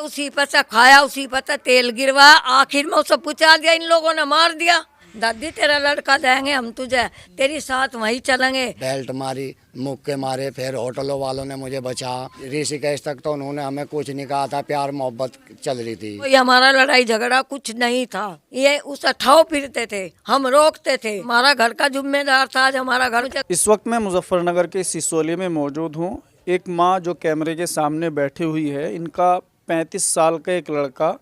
उसी पर से खाया, उसी पर से तेल गिरवाया, आखिर में उसे पूछा दिया, इन लोगों ने मार दिया। दादी तेरा लड़का देंगे हम तुझे, तेरी साथ वहीं चलेंगे। बेल्ट मारी, मुक्के मारे, फिर होटलों वालों ने मुझे बचा। ऋषिकेश तक तो उन्होंने हमें कुछ नहीं कहा था, प्यार मोहब्बत चल रही थी। कोई हमारा लड़ाई झगड़ा कुछ नहीं था, ये उस ठाव फिरते थे, हम रोकते थे। हमारा घर का जिम्मेदार था, आज हमारा घर। इस वक्त मैं मुजफ्फरनगर के सिसोली में मौजूद हूँ। एक माँ जो कैमरे के सामने बैठी हुई है, इनका 35 साल का एक लड़का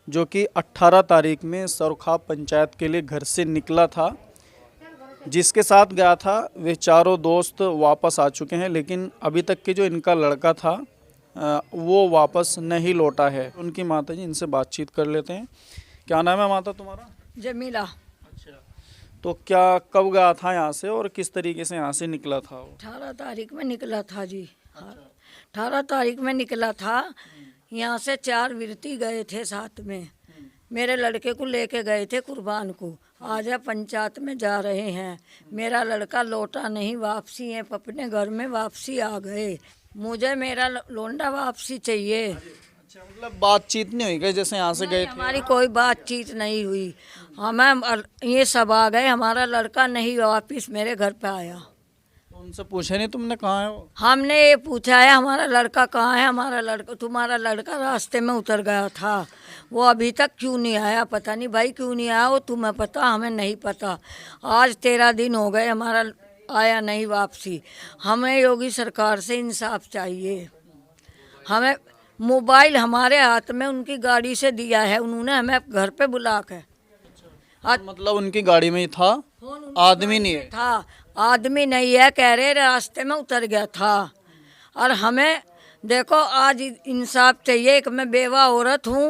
जो कि 18 तारीख में सरखा पंचायत के लिए घर से निकला था, जिसके साथ गया था वे चारों दोस्त वापस आ चुके हैं, लेकिन अभी तक के जो इनका लड़का था वो वापस नहीं लौटा है। उनकी माता जी, इनसे बातचीत कर लेते हैं। क्या नाम है माता तुम्हारा? जमीला। अच्छा, तो क्या कब गया था यहाँ से और किस तरीके से यहाँ से निकला था वो? 18 तारीख में निकला था जी। 18 तारीख में निकला था। यहाँ से 4 व्यक्ति गए थे साथ में, मेरे लड़के को लेके गए थे कुर्बान को। आज पंचायत में जा रहे हैं, मेरा लड़का लौटा नहीं, वापसी है, अपने घर में वापसी आ गए। मुझे मेरा लोंडा वापसी चाहिए। अच्छा, मतलब बातचीत नहीं हुई क्या जैसे यहाँ से गए थे? हमारी कोई बातचीत नहीं हुई, हमें ये सब आ गए, हमारा लड़का नहीं वापिस मेरे घर पे आया। उनसे पूछे नहीं तुमने कहाँ है वो? हमने ये पूछा है हमारा लड़का कहाँ है, हमारा लड़का, तुम्हारा लड़का रास्ते में उतर गया था, वो अभी तक क्यों नहीं आया, पता नहीं भाई क्यों नहीं आया, वो तुम्हें पता, हमें नहीं पता। आज 13 दिन हो गए हमारा आया नहीं वापसी। हमें योगी सरकार से इंसाफ चाहिए। हमें मोबाइल हमारे हाथ में उनकी गाड़ी से दिया है, उन्होंने हमें घर पे बुला कर। मतलब उनकी गाड़ी में ही था, आदमी नहीं है? था, आदमी नहीं है, कह रहे रास्ते में उतर गया था। और हमें देखो आज इंसाफ चाहिए, एक मैं बेवा औरत हूँ।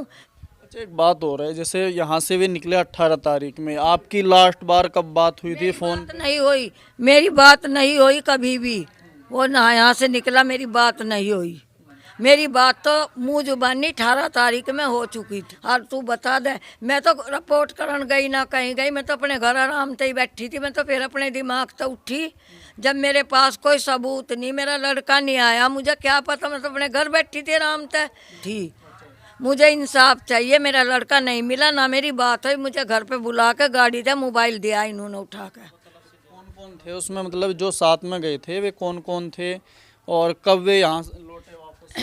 अच्छा, एक बात हो रहा है, जैसे यहाँ से भी निकले 18 तारीख में, आपकी लास्ट बार कब बात हुई थी? फोन बात नहीं हुई, मेरी बात नहीं हुई कभी भी। वो ना यहाँ से निकला, मेरी बात नहीं हुई। मेरी बात तो मुँह जुबानी 18 तारीख में हो चुकी थी। और तू बता दे, मैं तो रिपोर्ट करन गई ना कहीं गई, मैं तो अपने घर आराम से ही बैठी थी। मैं तो फिर अपने दिमाग से उठी, जब मेरे पास कोई सबूत नहीं, मेरा लड़का नहीं आया, मुझे क्या पता, मैं तो अपने घर बैठी थी आराम से थी। मुझे इंसाफ चाहिए, मेरा लड़का नहीं मिला, ना मेरी बात हुई। मुझे घर पे बुला के गाड़ी से मोबाइल दिया इन्होंने उठा कर। कौन कौन थे उसमें, मतलब जो साथ में गए थे वे कौन कौन थे और कब वे यहाँ लौटे वापस?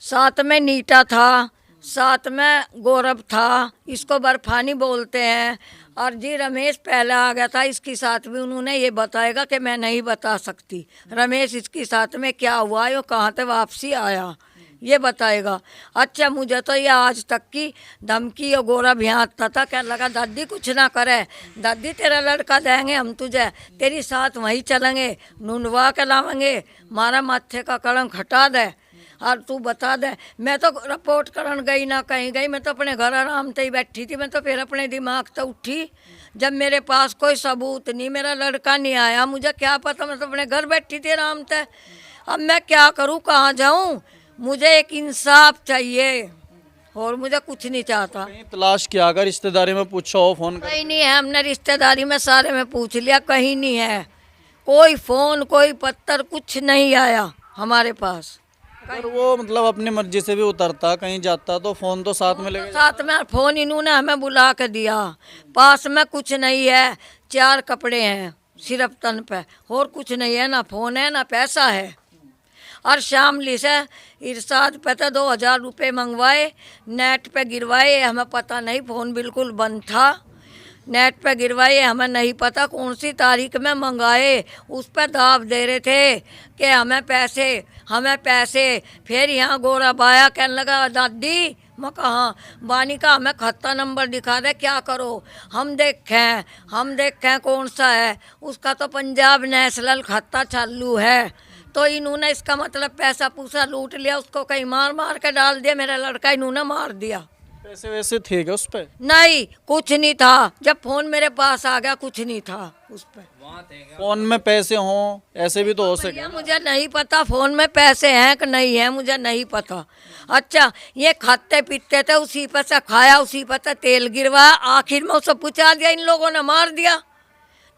साथ में नीटा था, साथ में गौरव था, इसको बर्फानी बोलते हैं, और जी रमेश पहले आ गया था। इसके साथ भी उन्होंने ये बताएगा कि मैं नहीं बता सकती रमेश इसके साथ में क्या हुआ है, वो कहाँ से वापसी आया, ये बताएगा। अच्छा, मुझे तो ये आज तक की धमकी और गौरव यहाँ था, क्या लगा दादी कुछ ना करे, दादी तेरा लड़का देंगे हम तुझे, तेरी साथ वहीं चलेंगे, नुनवा के लावेंगे, मारा माथे का कलंक हटा दे। और तू बता दे, मैं तो रिपोर्ट करन गई ना कहीं गई, मैं तो अपने घर आराम से ही बैठी थी। मैं तो फिर अपने दिमाग से उठी, जब मेरे पास कोई सबूत नहीं, मेरा लड़का नहीं आया, मुझे क्या पता, मैं तो अपने घर बैठी थी आराम से। अब मैं क्या करूँ, कहाँ जाऊँ, मुझे एक इंसाफ चाहिए और मुझे कुछ नहीं चाहता। कहीं तलाश किया, अगर रिश्तेदारी में पूछा हो फोन कर? कहीं नहीं है, हमने रिश्तेदारी में सारे में पूछ लिया, कहीं नहीं है, कोई फ़ोन कोई पत्थर कुछ नहीं आया हमारे पास। अगर वो मतलब अपनी मर्जी से भी उतरता कहीं जाता तो फोन तो साथ में लेके साथ में फ़ोन इन्होंने हमें बुला के दिया। पास में कुछ नहीं है, 4 कपड़े हैं सिर्फ तन पे, और कुछ नहीं है, ना फ़ोन है ना पैसा है। और शामली से इरशाद पे तो 2000 रुपये मंगवाए, नेट पे गिरवाए, हमें पता नहीं, फ़ोन बिल्कुल बंद था, नेट पे गिरवाए, हमें नहीं पता कौन सी तारीख में मंगाए। उस पर दाव दे रहे थे कि हमें पैसे, हमें पैसे। फिर यहाँ गौरव आया, कहने लगा दादी, मैं कहा बानी का हमें खाता नंबर दिखा दे, क्या करो, हम देखें कौन सा है। उसका तो पंजाब नेशनल खाता चालू है, तो इन्होंने इसका मतलब पैसा पूसा लूट लिया, उसको कहीं मार मार के डाल दिया, मेरा लड़का इन्होंने मार दिया। पैसे वैसे थे क्या उस पे? नहीं, कुछ नहीं था, जब फोन मेरे पास आ गया कुछ नहीं था उस पर। फोन में पैसे हों ऐसे भी तो हो सके। मुझे नहीं पता फोन में पैसे हैं कि नहीं है, मुझे नहीं पता। अच्छा, ये खाते पीते थे, उसी पर से खाया, उसी पर से तेल गिरवाया, आखिर में उसे पूछा दिया, इन लोगों ने मार दिया।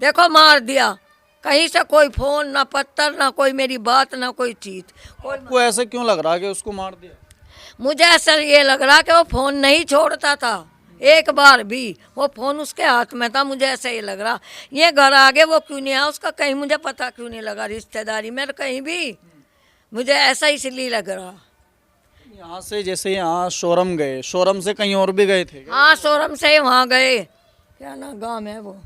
देखो मार दिया, कहीं से कोई फोन ना पत्थर ना कोई मेरी बात ना कोई चीज। आपको ऐसे क्यों लग रहा है कि उसको मार दिया? मुझे ऐसा ये लग रहा कि वो फ़ोन नहीं छोड़ता था एक बार भी, वो फ़ोन उसके हाथ में था। मुझे ऐसा ये लग रहा ये घर आगे वो क्यों नहीं आया उसका, कहीं मुझे पता क्यों नहीं लगा रिश्तेदारी में कहीं भी, मुझे ऐसा इसलिए लग रहा। यहाँ से जैसे यहाँ शोरम गए, शोरम से कहीं और भी गए थे क्या? हाँ शोरम से वहाँ गए, क्या ना गाँव है वो,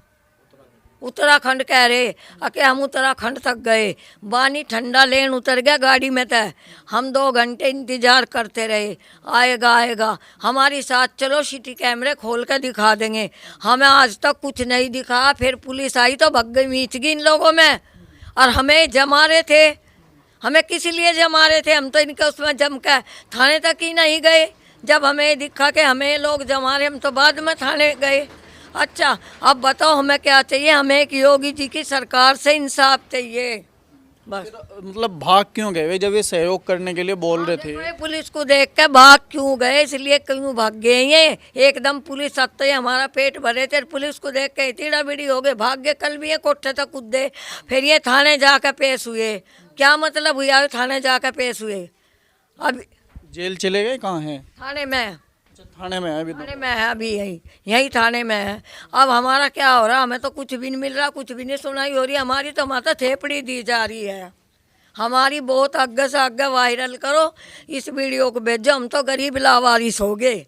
उत्तराखंड कह रहे अके हम उत्तराखंड तक गए। बानी ठंडा लेन उतर गया गाड़ी में तय, हम 2 घंटे इंतजार करते रहे, आएगा आएगा। हमारी साथ चलो सिटी कैमरे खोल कर दिखा देंगे, हमें आज तक कुछ नहीं दिखा। फिर पुलिस आई तो भग गई, मीच गई इन लोगों में, और हमें जमा रहे थे। हमें किस लिए जमा रहे थे, हम तो इनके उसमें जम कर थाने तक ही नहीं गए। जब हमें दिखा कि हमें लोग जमा रहे, हम तो बाद में थाने गए। अच्छा अब बताओ हमें क्या चाहिए, हमें एक योगी जी की सरकार से इंसाफ चाहिए बस। मतलब भाग क्यों गए वे जब ये सहयोग करने के लिए बोल रहे थे? देखो, ये पुलिस को देख के भाग क्यों गए, इसलिए क्यों भाग गए ये, एकदम पुलिस अब तो ये हमारा पेट भरे थे, पुलिस को देख के टीड़ा बीड़ी हो गए, भाग गए। कल भी ये कोठे तक कूदे, फिर ये थाने जाकर पेश हुए। क्या मतलब हुआ थाने जाकर पेश हुए? अब जेल चले गए? कहाँ हैं? थाने में, अच्छा, थाने में है अभी तो। थाने में है अभी, यही थाने में है। अब हमारा क्या हो रहा, हमें तो कुछ भी नहीं मिल रहा, कुछ भी नहीं सुनाई हो रही। हमारी तो माता थेपड़ी दी जा रही है, हमारी बहुत आगे से आगे वायरल करो, इस वीडियो को भेजो। हम तो गरीब लावारिस हो गए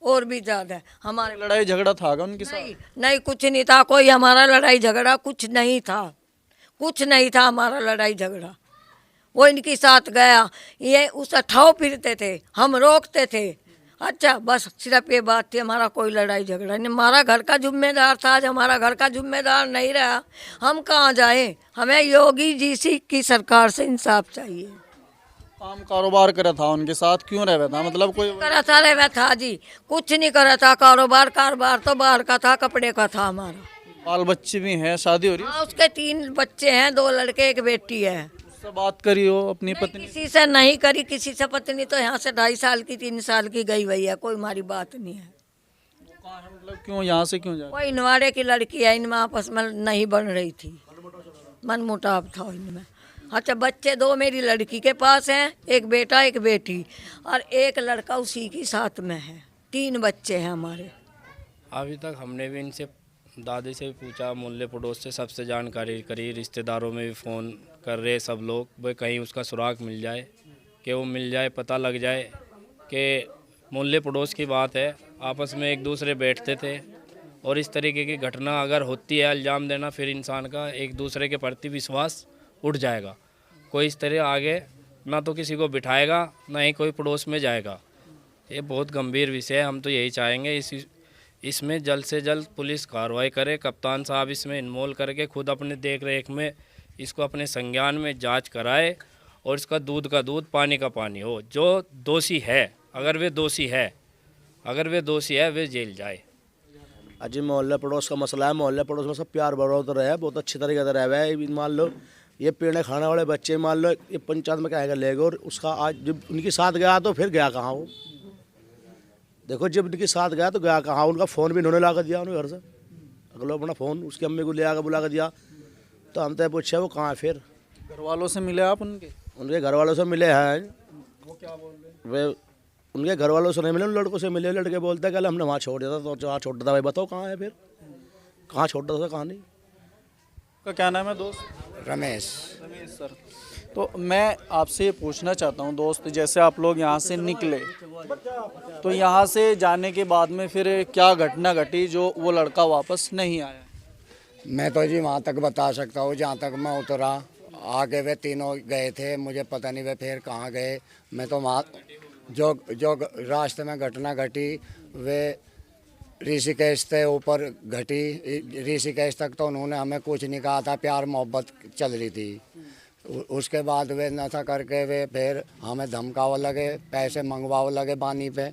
और भी ज़्यादा। हमारे लड़ाई झगड़ा था क्या उनके साथ? नहीं नहीं कुछ नहीं था, कोई हमारा लड़ाई झगड़ा कुछ नहीं था, कुछ नहीं था हमारा लड़ाई झगड़ा। वो इनके साथ गया, ये उस ठाव फिरते थे, हम रोकते थे। अच्छा बस सिर्फ ये बात थी, हमारा कोई लड़ाई झगड़ा नहीं। हमारा घर का जिम्मेदार था, आज हमारा घर का जिम्मेदार नहीं रहा, हम कहाँ जाएं? हमें योगी जी सी की सरकार से इंसाफ चाहिए। काम कारोबार करा था उनके साथ, क्यों रह था? मतलब कोई रहा था जी, कुछ नहीं करा था। कारोबार तो बाहर का था, कपड़े का था हमारा। बाल बच्चे भी हैं, शादी हो रही है? हाँ उसके 3 बच्चे हैं, 2 लड़के 1 बेटी है। उससे बात करी हो अपनी पत्नी? किसी से नहीं करी, किसी से पत्नी तो यहाँ से 2.5 साल की 3 साल की गई हुई है, कोई हमारी बात नहीं है। कहाँ है? मतलब क्यों यहाँ से क्यों जा रहे? कोई नवाड़े की लड़की है, इनमें आपस में नहीं बन रही थी, मनमुटाव था इनमें। अच्छा बच्चे 2 मेरी लड़की के पास हैं, 1 बेटा 1 बेटी, और 1 लड़का उसी के साथ में है। 3 बच्चे हैं हमारे। अभी तक हमने भी इनसे दादी से भी पूछा, मोहल्ले पड़ोस से सबसे जानकारी करी, रिश्तेदारों में भी फ़ोन कर रहे सब लोग, भाई कहीं उसका सुराग मिल जाए, कि वो मिल जाए, पता लग जाए। कि मोहल्ले पड़ोस की बात है, आपस में एक दूसरे बैठते थे, और इस तरीके की घटना अगर होती है, इल्ज़ाम देना, फिर इंसान का एक दूसरे के प्रति विश्वास उठ जाएगा। कोई इस तरह आगे ना तो किसी को बिठाएगा, ना ही कोई पड़ोस में जाएगा। ये बहुत गंभीर विषय है। हम तो यही चाहेंगे इसमें जल्द से जल्द पुलिस कार्रवाई करे, कप्तान साहब इसमें इन्वॉल्व करके खुद अपने देख रेख में इसको अपने संज्ञान में जांच कराए, और इसका दूध का दूध पानी का पानी हो। जो दोषी है, अगर वे दोषी है वे जेल जाए। अजी मोहल्ले पड़ोस का मसला है, मोहल्ले पड़ोस में सब प्यार बरौत रहे हैं, बहुत अच्छी तरीके से रह रहे हैं। मान लो ये पीने खाने वाले बच्चे, मान लो ये पंचायत में क्या ले गए, और उसका आज जब उनके साथ गया तो फिर गया कहाँ वो? देखो जब उनके साथ गया तो गया कहाँ? उनका फ़ोन भी उन्होंने ला कर दिया उन्हें घर से, अगलो अपना फ़ोन उसकी अम्मी को ले आकर बुला कर दिया। तो हम तो पूछा वो कहाँ है? फिर घर वालों से मिले आप उनके घर वालों से मिले हैं, वो क्या बोल रहे? वे उनके घर वालों से नहीं मिले, उन लड़कों से मिले। लड़के बोलते हैं कल हमने वहाँ छोड़ दिया था, तो वहाँ छोड़ दिया था। भाई बताओ कहाँ है? फिर कहाँ छोड़ दिया था, कहाँ नहीं? का क्या नाम है दोस्त? रमेश। रमेश सर, तो मैं आपसे ये पूछना चाहता हूँ दोस्त, जैसे आप लोग यहाँ से निकले तो यहाँ से जाने के बाद में फिर क्या घटना घटी जो वो लड़का वापस नहीं आया? मैं तो जी वहाँ तक बता सकता हूँ जहाँ तक मैं उतरा, आगे वे तीनों गए थे, मुझे पता नहीं वे फिर कहाँ गए। मैं तो वहाँ जो रास्ते में घटना घटी वे ऋषिकेश से ऊपर घटी। ऋषिकेश तक तो उन्होंने हमें कुछ नहीं कहा था, प्यार मोहब्बत चल रही थी। उसके बाद वे नशा करके वे फिर हमें धमकावा लगे, पैसे मंगवाओ लगे बानी पे।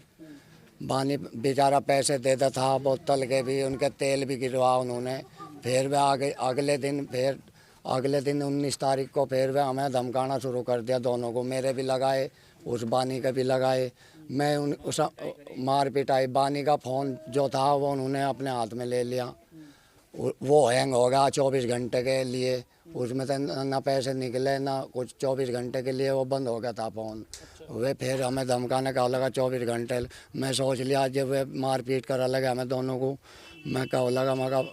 बानी बेचारा पैसे देता था, बोतल के भी, उनके तेल भी गिरवा उन्होंने। फिर वे अगले दिन 19 तारीख को फिर वे हमें धमकाना शुरू कर दिया, दोनों को, मेरे भी लगाए, उस बानी के भी लगाए। मैं उस मार पिटाई, बानी का फ़ोन जो था वो उन्होंने अपने हाथ में ले लिया, वो हैंग हो गया 24 घंटे के लिए। उसमें से ना पैसे निकले ना कुछ। 24 घंटे के लिए वो बंद हो गया था फ़ोन। वे फिर हमें धमकाने का लगा 24 घंटे। मैं सोच लिया जब वे मारपीट कर लगे हमें दोनों को, मैं कहा लगा मगर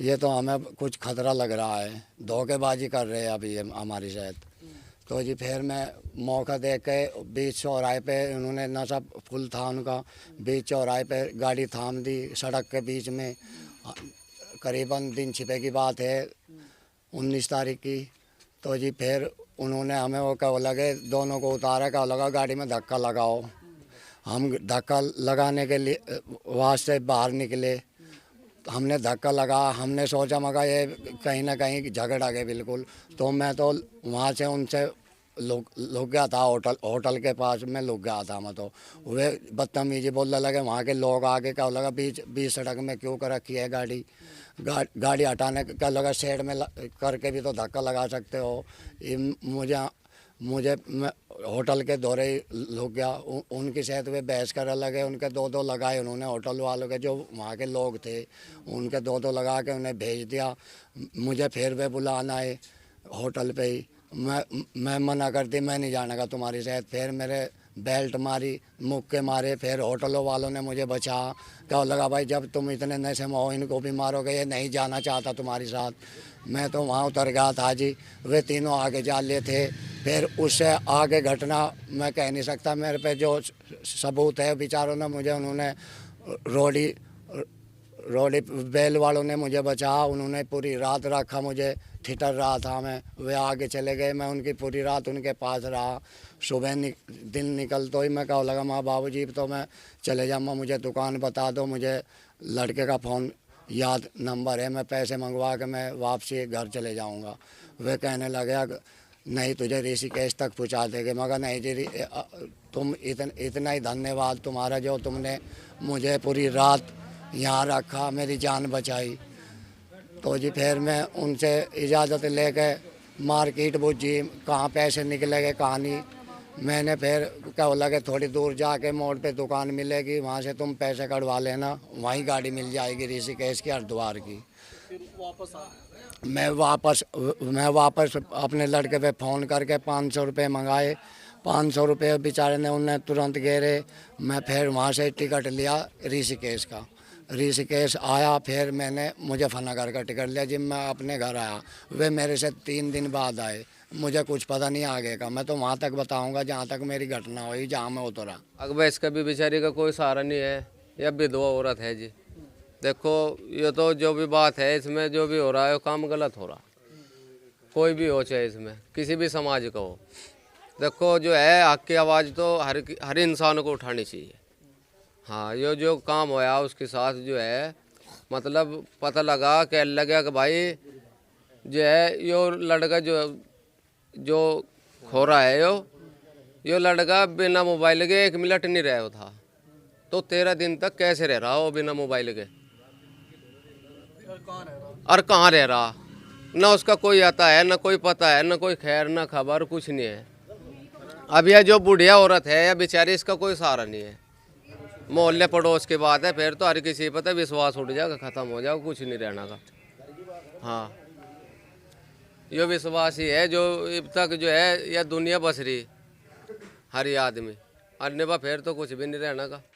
ये तो हमें कुछ खतरा लग रहा है, धोखेबाजी कर रहे हैं अभी ये हमारी शायद। तो जी फिर मैं मौका देख के बीच चौराहे पे, उन्होंने नशा फुल था उनका, बीच चौराहे पे गाड़ी थाम दी सड़क के बीच में। करीबन दिन छिपे की बात है 19 तारीख की। तो जी फिर उन्होंने हमें वो कहा लगे दोनों को उतारा, कहा लगा गाड़ी में धक्का लगाओ। हम धक्का लगाने के लिए वास्ते बाहर निकले। हमने धक्का लगा, हमने सोचा मगर ये कहीं ना कहीं झगड़ आ गए बिल्कुल। तो मैं तो वहाँ से उनसे लुक गया था, होटल के पास में लुक गया था मैं। तो वे बदतमीजी बोलने लगे वहाँ के लोग, आगे क्या लगा बीच सड़क में क्यों कर रखी है गाड़ी हटाने का लगा, शेड में करके भी तो धक्का लगा सकते हो। मुझे होटल के दौरे लुक गया। उनकी सेहत पे बहस कर लगे, उनके दो लगाए उन्होंने होटल वालों के, जो वहाँ के लोग थे उनके दो लगा के उन्हें भेज दिया। मुझे फिर वे बुलाना है होटल पे ही। मैं मना कर दी, मैं नहीं जाने का तुम्हारी सेहत। फिर मेरे बेल्ट मारी, मुक्के मारे। फिर होटलों वालों ने मुझे बचा। क्या लगा भाई जब तुम इतने नशे में हो इनको भी मारोगे, ये नहीं जाना चाहता तुम्हारे साथ। मैं तो वहाँ उतर गया था जी। वे तीनों आगे जा लिए थे। फिर उससे आगे घटना मैं कह नहीं सकता। मेरे पे जो सबूत है बेचारों ने मुझे, उन्होंने रोडी बैल वालों ने मुझे बचा। उन्होंने पूरी रात रखा, मुझे ठिठर रहा था मैं। वे आगे चले गए, मैं उनकी पूरी रात उनके पास रहा। सुबह दिन निकल तो ही मैं कहा लगा माँ बाबूजी तो मैं चले जाऊँगा, मुझे दुकान बता दो, मुझे लड़के का फ़ोन याद नंबर है, मैं पैसे मंगवा के मैं वापसी घर चले जाऊँगा। वे कहने लगे नहीं तुझे ऋषिकेश तक पहुँचा देंगे। मगर नहीं जी, तुम इतना ही धन्यवाद तुम्हारा जो तुमने मुझे पूरी रात यहाँ रखा, मेरी जान बचाई। तो जी फिर मैं उनसे इजाज़त लेके मार्केट बुझी, कहाँ पैसे निकलेंगे कहाँ नहीं। मैंने फिर क्या लगे थोड़ी दूर जाके मोड़ पे दुकान मिलेगी, वहाँ से तुम पैसे कढ़वा लेना, वहीं गाड़ी मिल जाएगी ऋषिकेश की हरिद्वार की। मैं वापस अपने लड़के पे फ़ोन करके 500 रुपये मंगाए। 500 रुपये बेचारे ने उन्हें तुरंत घेरे। मैं फिर वहाँ से टिकट लिया ऋषिकेश का। ऋषिकेश आया, फिर मुझे फनागर का टिकट लिया। जब मैं अपने घर आया वे मेरे से 3 दिन बाद आए। मुझे कुछ पता नहीं आगे का, मैं तो वहाँ तक बताऊँगा जहाँ तक मेरी घटना हुई, जहाँ मैं उतरा। अकबर इसका भी बेचारी का कोई सहारा नहीं है, यह विधवा औरत है जी। देखो ये तो जो भी बात है इसमें जो भी हो रहा है वो काम गलत हो रहा, कोई भी हो चाहे इसमें किसी भी समाज का हो। देखो जो है हक की आवाज़ तो हर इंसान को उठानी चाहिए। हाँ ये जो काम होया उसके साथ जो है मतलब पता लगा कि लगा कि भाई जो है यो लड़का जो खो रहा है यो लड़का बिना मोबाइल के 1 मिनट नहीं रहा था। तो 13 दिन तक कैसे रह रहा हो बिना मोबाइल के, और कहाँ रह रहा, ना उसका कोई आता है ना कोई पता है, ना कोई खैर ना खबर, कुछ नहीं है। अब यह जो बुढ़िया औरत है या बेचारी, इसका कोई सहारा नहीं है। मोहल्ले पड़ोस की बात है, फिर तो हर किसी पता विश्वास उठ जाएगा, ख़त्म हो जाएगा, कुछ नहीं रहना का। हाँ ये विश्वास ही है जो अब तक जो है यह दुनिया बस रही हर आदमी, अन्य फिर तो कुछ भी नहीं रहना का।